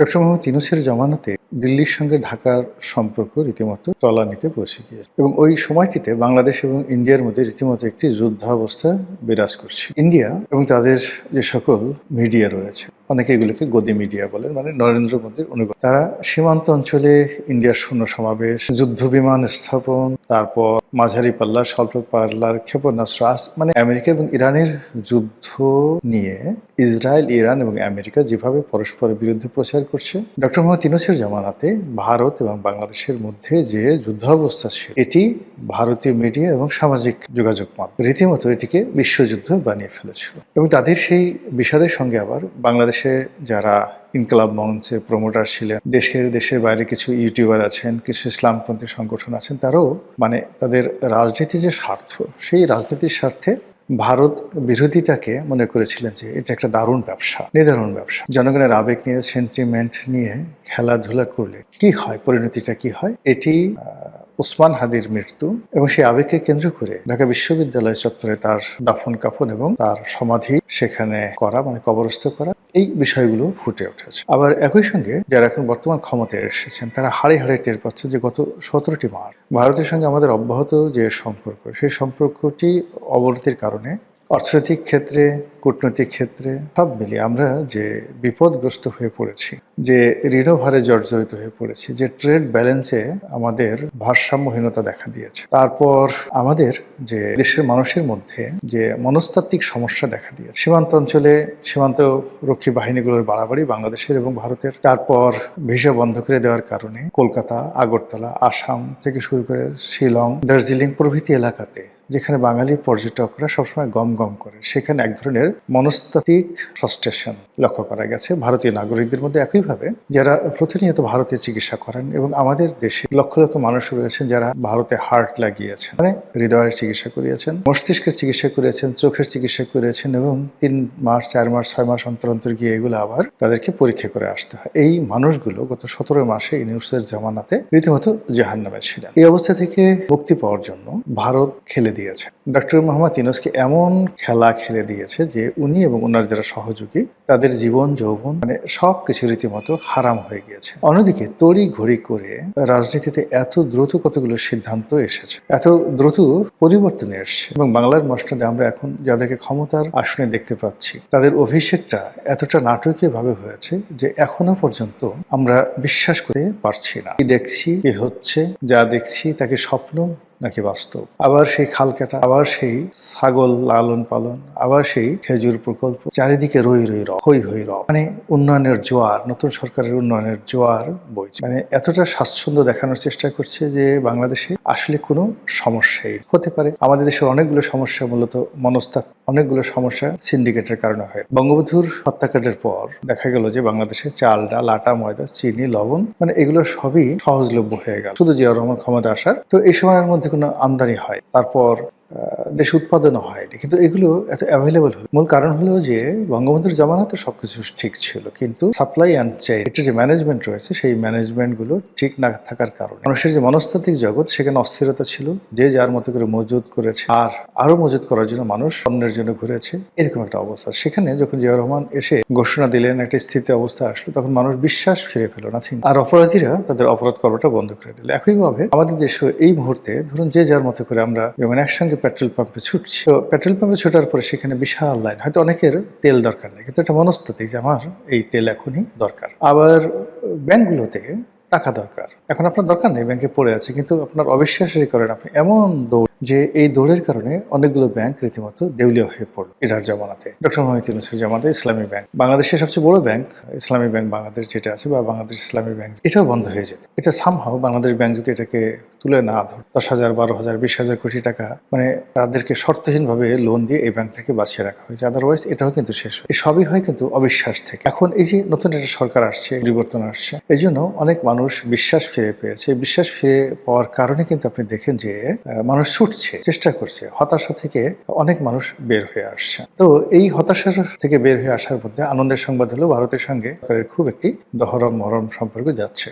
Doctor Mohammad ইউনূসের জামানাতে দিল্লির সঙ্গে ঢাকার সম্পর্ক রীতিমতো তলানিতে পৌঁছে গিয়েছে এবং ওই সময়টিতে বাংলাদেশ এবং ইন্ডিয়ার মধ্যে রীতিমতো একটি যুদ্ধাবস্থা বিরাজ করছে। ইন্ডিয়া এবং তাদের যে সকল মিডিয়া রয়েছে, অনেকে এগুলোকে গদি মিডিয়া বলেন, মানে নরেন্দ্র মোদীর অনুগত, তারা সীমান্ত অঞ্চলে ইন্ডিয়ার সৈন্য সমাবেশ, যুদ্ধ বিমান স্থাপন, তারপর মাঝারি পাল্লা, স্বল্প পাল্লার ক্ষেপণাস্ত্র, মানে আমেরিকা এবং ইরানের যুদ্ধ নিয়ে ইসরায়েল, ইরান এবং আমেরিকা যেভাবে পরস্পরের বিরুদ্ধে প্রচার করছে, ডক্টর মোহাম্মদ ইউনূসের জামানাতে ভারত এবং বাংলাদেশের মধ্যে যে যুদ্ধাবস্থা ছিল, এটি ভারতীয় মিডিয়া এবং সামাজিক যোগাযোগ মাধ্যম রীতিমতো এটিকে বিশ্বযুদ্ধ বানিয়ে ফেলেছিল। এবং তাদের সেই বিষাদের সঙ্গে আবার বাংলাদেশে যারা ইনকলাব মঞ্চে প্রমোটার ছিলেন, দেশের বাইরে কিছু ইউটিউবার আছেন, কিছু ইসলামপন্থী সংগঠন আছেন, তারাও মানে তাদের রাজনীতির যে স্বার্থ, সেই রাজনীতির স্বার্থে ভারত বিরোধিতাকে মনে করেছিলেন যে এটা একটা দারুণ ব্যবসা, নিদারুণ ব্যবসা। জনগণের আবেগ নিয়ে, সেন্টিমেন্ট নিয়ে খেলাধুলা করলে কি হয়, পরিণতিটা কি হয়, এটি ওসমান হাদির মৃত্যু এবং সেই আবেগকে কেন্দ্র করে ঢাকা বিশ্ববিদ্যালয় চত্বরে তার দাফন কাফন এবং তার সমাধি সেখানে করা, মানে কবরস্থ করা, এই বিষয়গুলো ফুটে উঠেছে। আবার একই সঙ্গে যারা এখন বর্তমান ক্ষমতায় এসেছেন, তারা হাড়ে হাড়ে টের পাচ্ছে যে গত 17টি মাস ভারতের সঙ্গে আমাদের অব্যাহত যে সম্পর্ক, সেই সম্পর্কটি অবনতির কারণে অর্থনৈতিক ক্ষেত্রে, কূটনৈতিক ক্ষেত্রে সব মিলিয়ে আমরা যে বিপদগ্রস্ত হয়ে পড়েছি, যে ঋণভারে জর্জরিত হয়ে পড়েছি, যে ট্রেড ব্যালেন্সে আমাদের ভারসাম্যহীনতা দেখা দিয়েছে, তারপর আমাদের যে দেশের মানুষের মধ্যে যে মনস্তাত্ত্বিক সমস্যা দেখা দিয়েছে, সীমান্ত অঞ্চলে সীমান্ত রক্ষী বাহিনীগুলোর বাড়াবাড়ি বাংলাদেশের এবং ভারতের, তারপর ভিসা বন্ধ করে দেওয়ার কারণে কলকাতা, আগরতলা, আসাম থেকে শুরু করে শিলং, দার্জিলিং প্রভৃতি এলাকাতে যেখানে বাঙালি পর্যটকরা সবসময় গম গম করে, সেখানে এক ধরনের মনস্তাত্ত্বিক ফ্রাস্ট্রেশন লক্ষ্য করা গেছে ভারতীয় নাগরিকদের মধ্যে। একইভাবে যারা প্রতিনিয়ত ভারতে চিকিৎসা করেন, এবং আমাদের দেশে লক্ষ লক্ষ মানুষ রয়েছেন যারা ভারতে হার্ট লাগিয়েছেন, মানে হৃদয়ের চিকিৎসা করিয়েছেন, মস্তিষ্কের চিকিৎসা করিয়েছেন, চোখের চিকিৎসা করিয়েছেন, এবং 3 মাস, 4 মাস, 6 মাস অন্তর অন্তর গিয়ে এগুলো আবার তাদেরকে পরীক্ষা করে আসতে হয়। এই মানুষগুলো গত 17 মাসে ইউনূসের জামানাতে রীতিমতো জাহান্নামে ছিলেন। এই অবস্থা থেকে মুক্তি পাওয়ার জন্য ভারত খেলে দিয়েছে, ডক্টর মোহাম্মদ ইউনূসকে এমন খেলা খেলে দিয়েছে যে উনি এবং ওনার যারা সহযোগী, তাদের জীবন যৌবন মানে সবকিছু রীতিমতো হারাম হয়ে গিয়েছে। অন্যদিকে তড়ি ঘড়ি করে রাজনীতিতে এত দ্রুত কতগুলো সিদ্ধান্ত এসেছে, এত দ্রুত পরিবর্তন এসছে, এবং বাংলার মসনদে আমরা এখন যাদেরকে ক্ষমতার আসনে দেখতে পাচ্ছি, তাদের অভিষেকটা এতটা নাটকীয় ভাবে হয়েছে যে এখনো পর্যন্ত আমরা বিশ্বাস করতে পারছি না। কি দেখছি, কি হচ্ছে, যা দেখছি তাকে স্বপ্ন নাকি বাস্তব। আবার সেই খাল কাটা, আবার সেই ছাগল লালন পালন, আবার সেই খেজুর প্রকল্প, চারিদিকে রই রই রব, হই হই রব, মানে উন্নয়নের জোয়ার, নতুন সরকারের উন্নয়নের জোয়ার বইছে। মানে এতটা স্বাচ্ছন্দ্য দেখানোর চেষ্টা করছে যে বাংলাদেশে আসলে কোনো সমস্যাই হতে পারে। আমাদের দেশের অনেকগুলো সমস্যা মূলত মনস্তাত্ত্বিক, অনেকগুলো সমস্যা সিন্ডিকেটের কারণে হয়। বঙ্গবন্ধুর হত্যাকাণ্ডের পর দেখা গেল যে বাংলাদেশে চাল, ডাল, আটা, ময়দা, চিনি, লবণ, মানে এগুলো সবই সহজলভ্য হয়ে গেল শুধু জিয়াউর রহমান ক্ষমতা আসার। তো এই সময়ের মধ্যে কোনো আমদানি হয়, তারপর দেশে উৎপাদনও হয়নি, কিন্তু এগুলো এত অ্যাভেলেবল হলো। মূল কারণ হলো যে বঙ্গবন্ধুর জামানাতে সবকিছু ঠিক ছিল, কিন্তু সাপ্লাই অ্যান্ড চেইন, এটা যে ম্যানেজমেন্ট রয়েছে, সেই ম্যানেজমেন্টগুলো ঠিক না থাকার কারণে মানুষের যে মনস্তাত্ত্বিক জগৎ, সেখানে অস্থিরতা ছিল, যে যার মতো করে মজুদ করেছে, আর আরো মজুদ করার জন্য মানুষ অন্যের জন্য ঘুরেছে, এরকম একটা অবস্থা। সেখানে যখন জিয়াউর রহমান এসে ঘোষণা দিলেন, একটা স্থিতি অবস্থা আসলো, তখন মানুষ বিশ্বাস ফিরে পেল, নাথিং, আর অপরাধীরা তাদের অপরাধ করাটা বন্ধ করে দিল। একইভাবে আমাদের দেশে এই মুহূর্তে ধরুন যে যার মতো করে আমরা যেমন একসঙ্গে পেট্রোল পাম্পে ছুটছি, তো পেট্রোল পাম্পে ছোটার পরে সেখানে বিশাল লাইন, হয়তো অনেকের তেল দরকার নেই, কিন্তু এটা মনস্তাত্ত্বিক যে আমার এই তেল এখনই দরকার। আবার ব্যাংকগুলোতে টাকা দরকার, এখন আপনার দরকার নেই, ব্যাংকে পড়ে আছে, কিন্তু আপনার অবিশ্বাসই করেন আপনি এমন দৌড়, যে এই দৌড়ের কারণে অনেকগুলো ব্যাংক রীতিমতো দেউলিয়া হয়ে পড়লো এটার জামানাতে, ডক্টর মোহাম্মদ ইউনূসের জামানাতে। ইসলামী ব্যাংক, বাংলাদেশের সবচেয়ে বড় ব্যাংক ইসলামী ব্যাংক বাংলাদেশ যেটা আছে, বা বাংলাদেশ ইসলামী ব্যাংক, এটাও বন্ধ হয়ে যেত। এটা সামহাও বাংলাদেশ ব্যাংক যদি এটাকে তুলে না ধর, 10,000, 12,000, 20,000 কোটি টাকা মানে তাদেরকে শর্তহীনভাবে লোন দিয়ে এই ব্যাংকটাকে বাঁচিয়ে রাখা হয়েছে, আদারওয়াইজ এটাও কিন্তু শেষ হয়। এই সবই হয় কিন্তু অবিশ্বাস থেকে। এখন এই যে নতুন একটা সরকার আসছে, পরিবর্তন আসছে, এই জন্য অনেক মানুষ বিশ্বাস ফিরে পেয়েছে। বিশ্বাস ফিরে পাওয়ার কারণে কিন্তু আপনি দেখেন যে মানুষ ছুটছে, চেষ্টা করছে, হতাশা থেকে অনেক মানুষ বের হয়ে আসছে। তো এই হতাশার থেকে বের হয়ে আসার মধ্যে আনন্দের সংবাদ হলো ভারতের সঙ্গে খুব একটি দহরম মহরম সম্পর্ক যাচ্ছে।